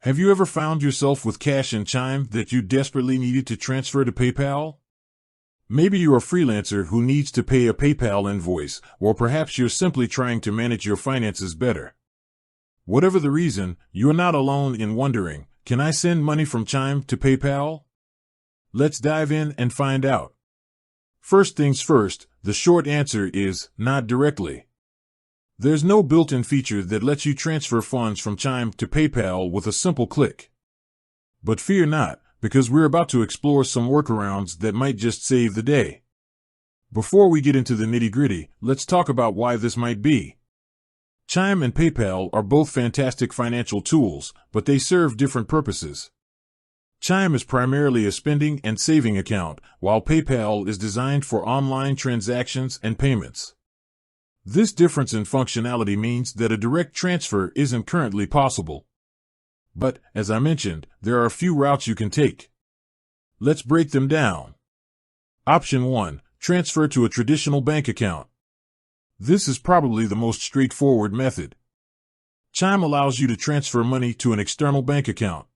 Have you ever found yourself with cash in Chime that you desperately needed to transfer to PayPal? Maybe you're a freelancer who needs to pay a PayPal invoice, or perhaps you're simply trying to manage your finances better. Whatever the reason, you're not alone in wondering, can I send money from Chime to PayPal? Let's dive in and find out. First things first, the short answer is not directly. There's no built-in feature that lets you transfer funds from Chime to PayPal with a simple click. But fear not, because we're about to explore some workarounds that might just save the day. Before we get into the nitty-gritty, let's talk about why this might be. Chime and PayPal are both fantastic financial tools, but they serve different purposes. Chime is primarily a spending and saving account, while PayPal is designed for online transactions and payments. This difference in functionality means that a direct transfer isn't currently possible. But, as I mentioned, there are a few routes you can take. Let's break them down. Option 1. Transfer to a traditional bank account. This is probably the most straightforward method. Chime allows you to transfer money to an external bank account.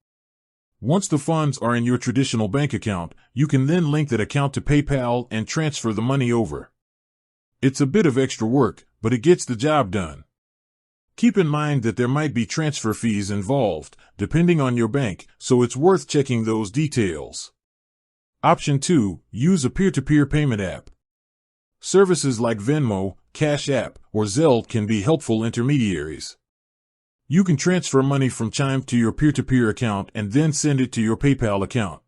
Once the funds are in your traditional bank account, you can then link that account to PayPal and transfer the money over. It's a bit of extra work, but it gets the job done. Keep in mind that there might be transfer fees involved, depending on your bank, so it's worth checking those details. Option 2. Use a peer-to-peer payment app. Services like Venmo, Cash App, or Zelle can be helpful intermediaries. You can transfer money from Chime to your peer-to-peer account and then send it to your PayPal account.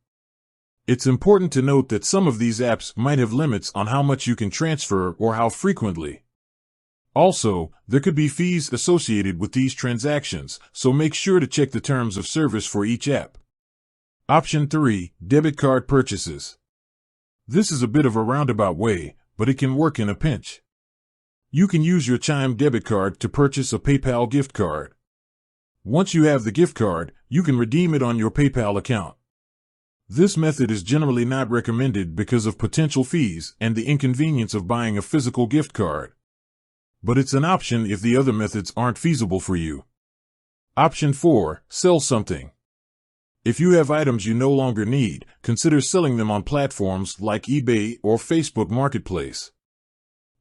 It's important to note that some of these apps might have limits on how much you can transfer or how frequently. Also, there could be fees associated with these transactions, so make sure to check the terms of service for each app. Option 3. Debit card purchases. This is a bit of a roundabout way, but it can work in a pinch. You can use your Chime debit card to purchase a PayPal gift card. Once you have the gift card, you can redeem it on your PayPal account. This method is generally not recommended because of potential fees and the inconvenience of buying a physical gift card. But it's an option if the other methods aren't feasible for you. Option 4. Sell something. If you have items you no longer need, consider selling them on platforms like eBay or Facebook Marketplace.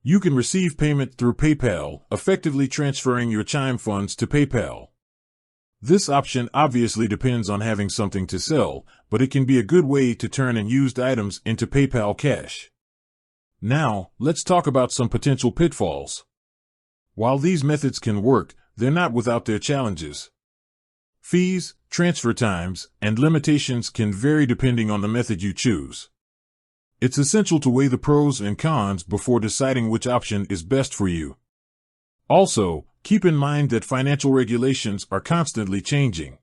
You can receive payment through PayPal, effectively transferring your Chime funds to PayPal. This option obviously depends on having something to sell, but it can be a good way to turn unused items into PayPal cash. Now, let's talk about some potential pitfalls. While these methods can work, they're not without their challenges. Fees, transfer times, and limitations can vary depending on the method you choose. It's essential to weigh the pros and cons before deciding which option is best for you. Also, keep in mind that financial regulations are constantly changing.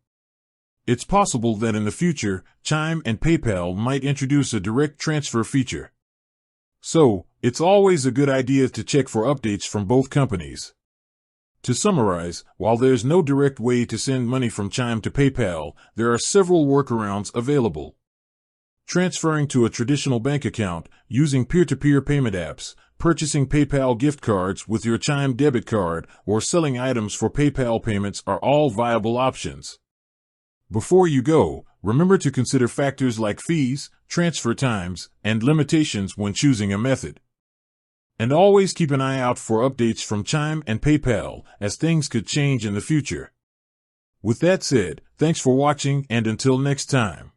It's possible that in the future, Chime and PayPal might introduce a direct transfer feature. So, it's always a good idea to check for updates from both companies. To summarize, while there's no direct way to send money from Chime to PayPal, there are several workarounds available. Transferring to a traditional bank account, using peer-to-peer payment apps, purchasing PayPal gift cards with your Chime debit card, or selling items for PayPal payments are all viable options. Before you go, remember to consider factors like fees, transfer times, and limitations when choosing a method. And always keep an eye out for updates from Chime and PayPal, as things could change in the future. With that said, thanks for watching, and until next time.